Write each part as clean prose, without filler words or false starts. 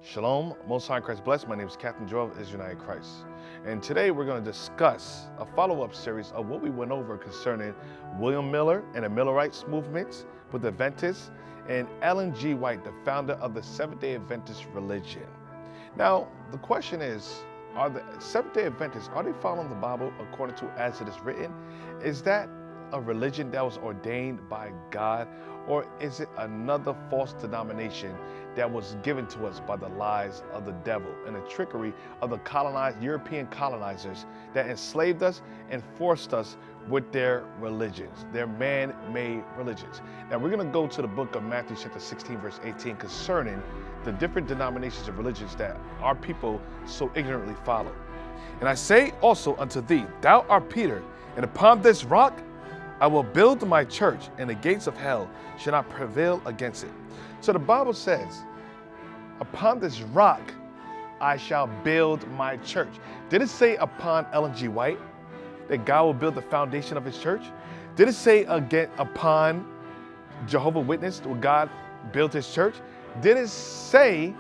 Shalom, Most High Christ bless. My name is Captain Joel of Israelite Christ. And today we're going to discuss a follow-up series of what we went over concerning William Miller and the Millerites movements with the Adventists and Ellen G. White, the founder of the Seventh-day Adventist religion. Now, the question is, are the Seventh-day Adventists, are they following the Bible according to as it is written? Is that a religion that was ordained by God, or is it another false denomination that was given to us by the lies of the devil and the trickery of the European colonizers that enslaved us and forced us with their religions, their man-made religions? Now we're going to go to the book of Matthew chapter 16 verse 18 concerning the different denominations of religions that our people so ignorantly follow. And I say also unto thee, thou art Peter, and upon this rock I will build my church, and the gates of hell shall not prevail against it. So the Bible says, upon this rock I shall build my church. Did it say upon Ellen G. White that God will build the foundation of his church? Did it say again upon Jehovah's Witness will God build his church? Did it say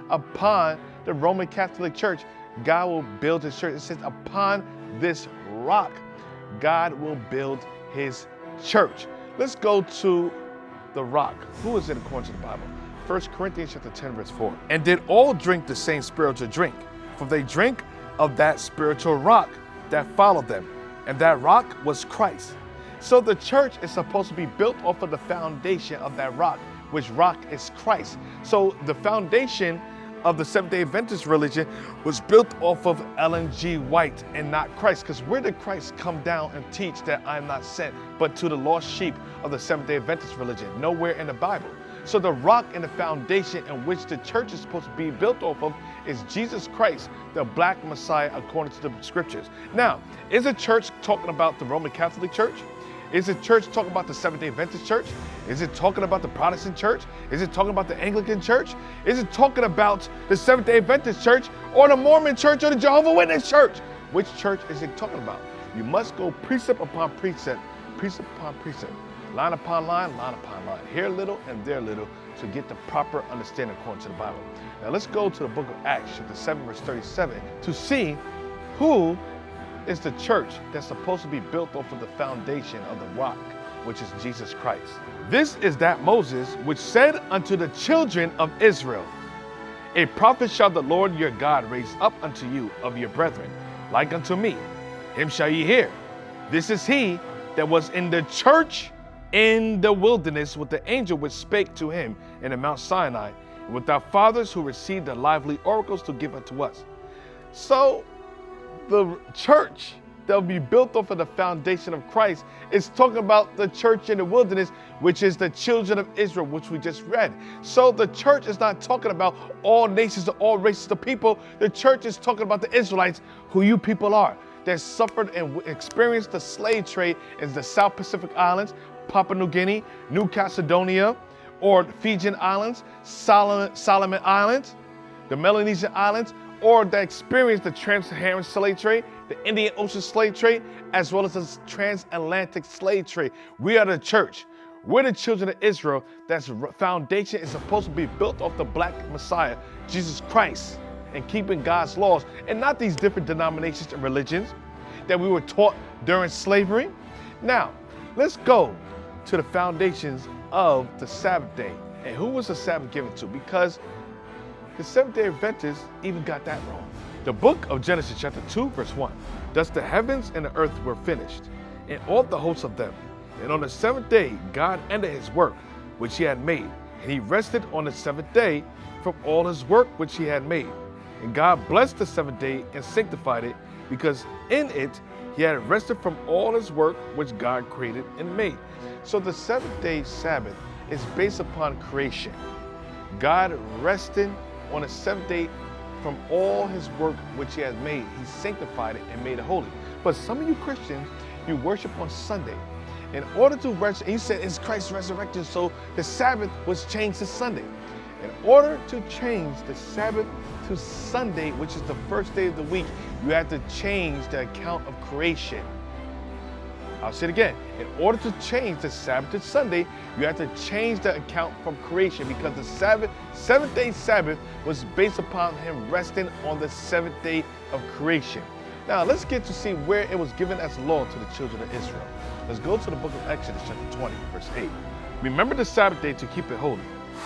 upon the Roman Catholic Church God will build his church? It says upon this rock God will build his church. Let's go to the rock. Who is it according to the Bible? 1 Corinthians chapter 10 verse 4. And did all drink the same spiritual drink, for they drink of that spiritual rock that followed them, and that rock was Christ. So the church is supposed to be built off of the foundation of that rock, which rock is Christ. So the foundation of the Seventh-day Adventist religion was built off of Ellen G. White and not Christ. Because where did Christ come down and teach that I'm not sent but to the lost sheep of the Seventh-day Adventist religion? Nowhere in the Bible. So the rock and the foundation in which the church is supposed to be built off of is Jesus Christ, the black Messiah according to the scriptures. Now, is the church talking about the Roman Catholic Church? Is the church talking about the Seventh-day Adventist Church? Is it talking about the Protestant Church? Is it talking about the Anglican Church? Is it talking about the Seventh-day Adventist Church or the Mormon Church or the Jehovah's Witness Church? Which church is it talking about? You must go precept upon precept upon precept, line upon line upon line, here a little and there a little, to get the proper understanding according to the Bible. Now let's go to the book of Acts, chapter 7, verse 37, to see who is the church that's supposed to be built off of the foundation of the rock, which is Jesus Christ. This is that Moses which said unto the children of Israel, a prophet shall the Lord your God raise up unto you of your brethren, like unto me. Him shall ye hear. This is he that was in the church in the wilderness with the angel which spake to him in the Mount Sinai, and with our fathers who received the lively oracles to give unto us. So the church that will be built off of the foundation of Christ is talking about the church in the wilderness, which is the children of Israel, which we just read. So the church is not talking about all nations or all races of people. The church is talking about the Israelites, who you people are, that suffered and experienced the slave trade in the South Pacific Islands, Papua New Guinea, New Caledonia, or Fijian Islands, Solomon Islands, the Melanesian Islands, or that experienced the trans-Saharan slave trade, the Indian Ocean slave trade, as well as the transatlantic slave trade. We are the church. We're the children of Israel. That's foundation is supposed to be built off the black Messiah, Jesus Christ, and keeping God's laws, and not these different denominations and religions that we were taught during slavery. Now, let's go to the foundations of the Sabbath day. And who was the Sabbath given to? Because the Seventh-day Adventists even got that wrong. The book of Genesis chapter 2 verse 1. Thus the heavens and the earth were finished, and all the hosts of them. And on the seventh day God ended his work which he had made, and he rested on the seventh day from all his work which he had made. And God blessed the seventh day and sanctified it, because in it he had rested from all his work which God created and made. So the seventh day Sabbath is based upon creation. God rested on the seventh day from all his work which he has made. He sanctified it and made it holy. But some of you Christians, you worship on Sunday. In order to worship, you said it's Christ's resurrection, so the Sabbath was changed to Sunday. In order to change the Sabbath to Sunday, which is the first day of the week, you have to change the account of creation. I'll say it again. In order to change the Sabbath to Sunday, you have to change the account from creation, because the seventh-day Sabbath was based upon him resting on the seventh day of creation. Now, let's get to see where it was given as law to the children of Israel. Let's go to the book of Exodus, chapter 20, verse 8. Remember the Sabbath day to keep it holy.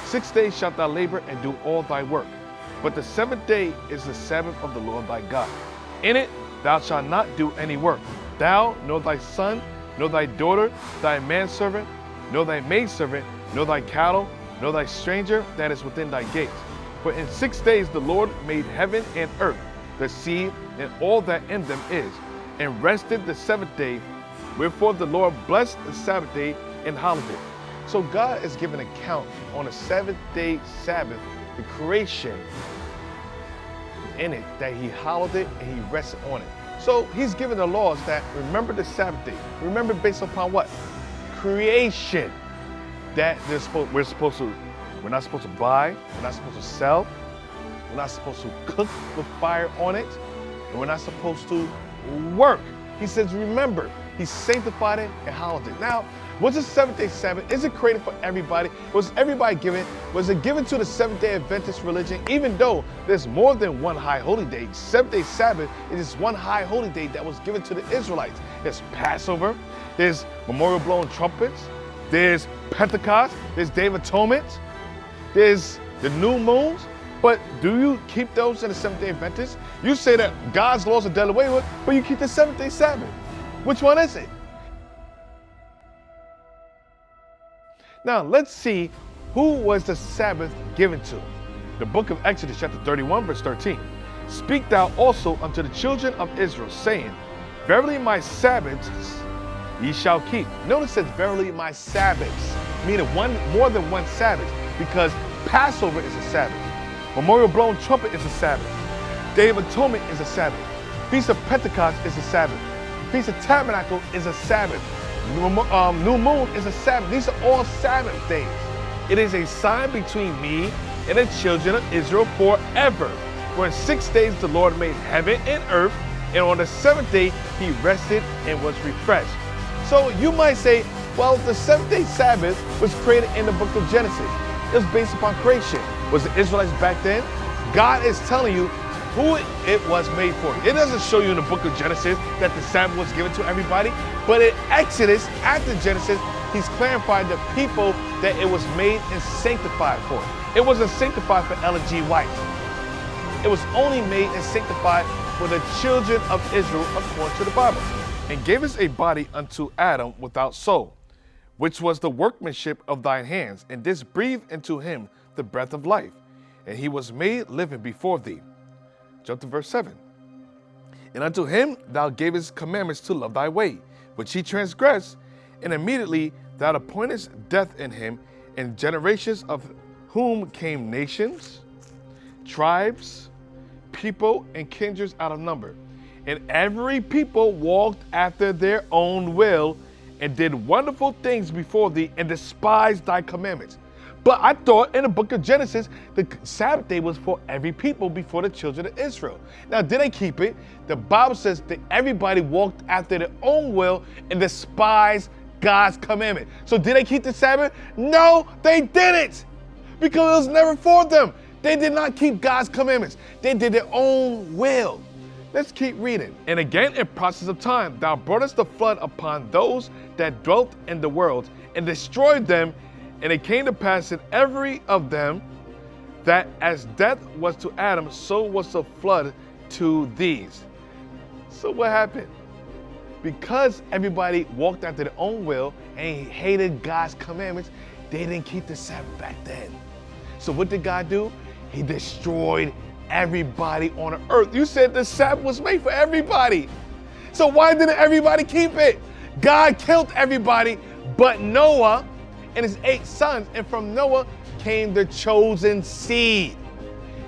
6 days shalt thou labor and do all thy work. But the seventh day is the Sabbath of the Lord thy God. In it thou shalt not do any work, thou, nor thy son, nor thy daughter, thy manservant, nor thy maidservant, nor thy cattle, nor thy stranger that is within thy gates. For in 6 days the Lord made heaven and earth, the sea, and all that in them is, and rested the seventh day. Wherefore the Lord blessed the Sabbath day and hallowed it. So God is giving account on the seventh-day Sabbath, the creation in it, that he hallowed it and he rested on it. So he's giving the laws that remember the Sabbath day. Remember based upon what? Creation. That we're not supposed to buy, we're not supposed to sell, we're not supposed to cook with fire on it, and we're not supposed to work. He says, remember, he sanctified it and hallowed it. Now, was the seventh-day Sabbath, is it created for everybody? Was everybody given? Was it given to the Seventh-day Adventist religion? Even though there's more than one high holy day, seventh-day Sabbath is one high holy day that was given to the Israelites. There's Passover, there's memorial blowing trumpets, there's Pentecost, there's Day of Atonement, there's the new moons. But do you keep those in the Seventh-day Adventist? You say that God's laws are done away with, but you keep the seventh-day Sabbath. Which one is it? Now, let's see who was the Sabbath given to. The book of Exodus, chapter 31, verse 13. Speak thou also unto the children of Israel, saying, verily my Sabbaths ye shall keep. Notice it says, verily my Sabbaths, meaning more than one Sabbath, because Passover is a Sabbath. Memorial blowing trumpet is a Sabbath. Day of Atonement is a Sabbath. Feast of Pentecost is a Sabbath. Feast of Tabernacle is a Sabbath. New moon is a Sabbath. These are all Sabbath days. It is a sign between me and the children of Israel forever. For in 6 days the Lord made heaven and earth, and on the seventh day he rested and was refreshed. So you might say, well, the seventh-day Sabbath was created in the book of Genesis. It was based upon creation. Was the Israelites back then? God is telling you who it was made for. It doesn't show you in the book of Genesis that the Sabbath was given to everybody, but in Exodus, after Genesis, he's clarifying the people that it was made and sanctified for. It wasn't sanctified for Ellen G. White. It was only made and sanctified for the children of Israel according to the Bible. And gave us a body unto Adam without soul, which was the workmanship of thine hands, and this breathed into him the breath of life, and he was made living before thee. Jump to verse 7. And unto him thou gavest commandments to love thy way, which he transgressed, and immediately thou appointest death in him, and generations of whom came nations, tribes, people, and kindreds out of number. And every people walked after their own will, and did wonderful things before thee, and despised thy commandments. But I thought in the book of Genesis, the Sabbath day was for every people before the children of Israel. Now, did they keep it? The Bible says that everybody walked after their own will and despised God's commandment. So did they keep the Sabbath? No, they didn't, because it was never for them. They did not keep God's commandments. They did their own will. Let's keep reading. And again, in process of time, thou broughtest the flood upon those that dwelt in the world, and destroyed them. And it came to pass in every of them that as death was to Adam, so was the flood to these. So what happened? Because everybody walked after their own will and hated God's commandments, they didn't keep the Sabbath back then. So what did God do? He destroyed everybody on the earth. You said the Sabbath was made for everybody. So why didn't everybody keep it? God killed everybody but Noah and his 8 sons, and from Noah came the chosen seed.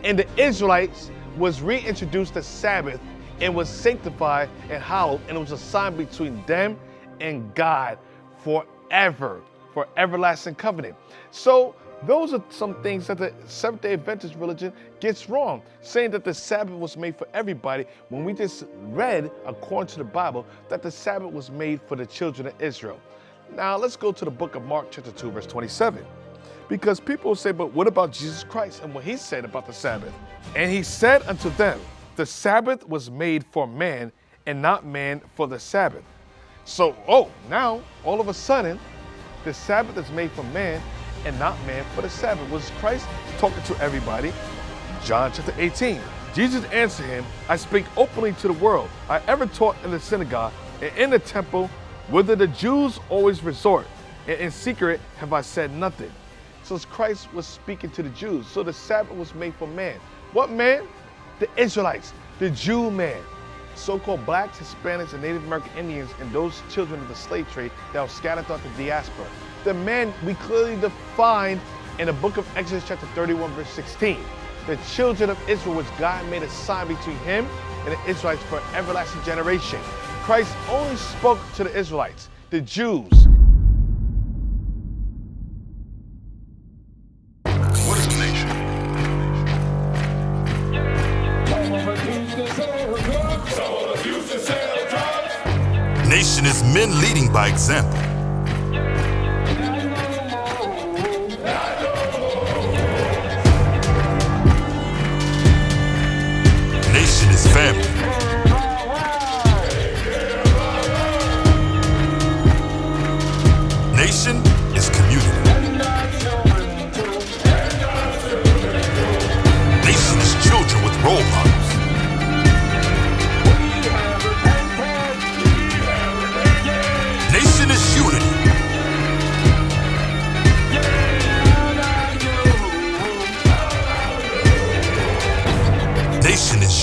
And the Israelites was reintroduced to Sabbath and was sanctified and hallowed, and it was a sign between them and God forever, for everlasting covenant. So Those are some things that the Seventh-day Adventist religion gets wrong, saying that the Sabbath was made for everybody when we just read, according to the Bible, that the Sabbath was made for the children of Israel. Now let's go to the book of Mark chapter 2, verse 27. Because people will say, but what about Jesus Christ and what he said about the Sabbath? And he said unto them, the Sabbath was made for man and not man for the Sabbath. So, now all of a sudden, the Sabbath is made for man and not man for the Sabbath. Was Christ talking to everybody? John chapter 18. Jesus answered him, I speak openly to the world. I ever taught in the synagogue and in the temple, whither the Jews always resort, and in secret have I said nothing. So Christ was speaking to the Jews. So the Sabbath was made for man. What man? The Israelites, the Jew man. So-called blacks, Hispanics, and Native American Indians, and those children of the slave trade that were scattered throughout the diaspora. The man we clearly defined in the book of Exodus chapter 31, verse 16. The children of Israel, which God made a sign between him and the Israelites for an everlasting generation. Christ only spoke to the Israelites, the Jews. What is a nation? Nation is men leading by example. Nation is family. Nation is community. Nation is children with role models. Nation is unity. Nation is